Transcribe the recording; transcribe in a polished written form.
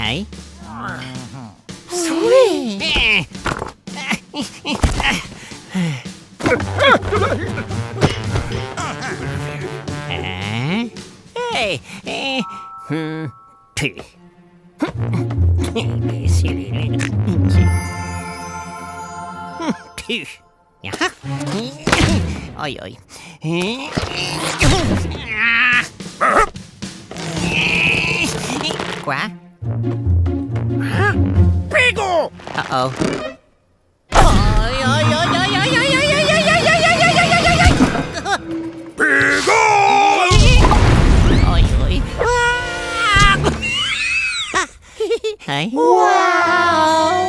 Hej. Ty. Ty. Jaha. Oj, oj. Quá. Pigo! Uh-oh. Oj, oj, oj, oj, oj, oj, oj, oj, oj, oj, oj, oj, oj, oj, oj. Pigo! Oj, oj. Hej. Wow!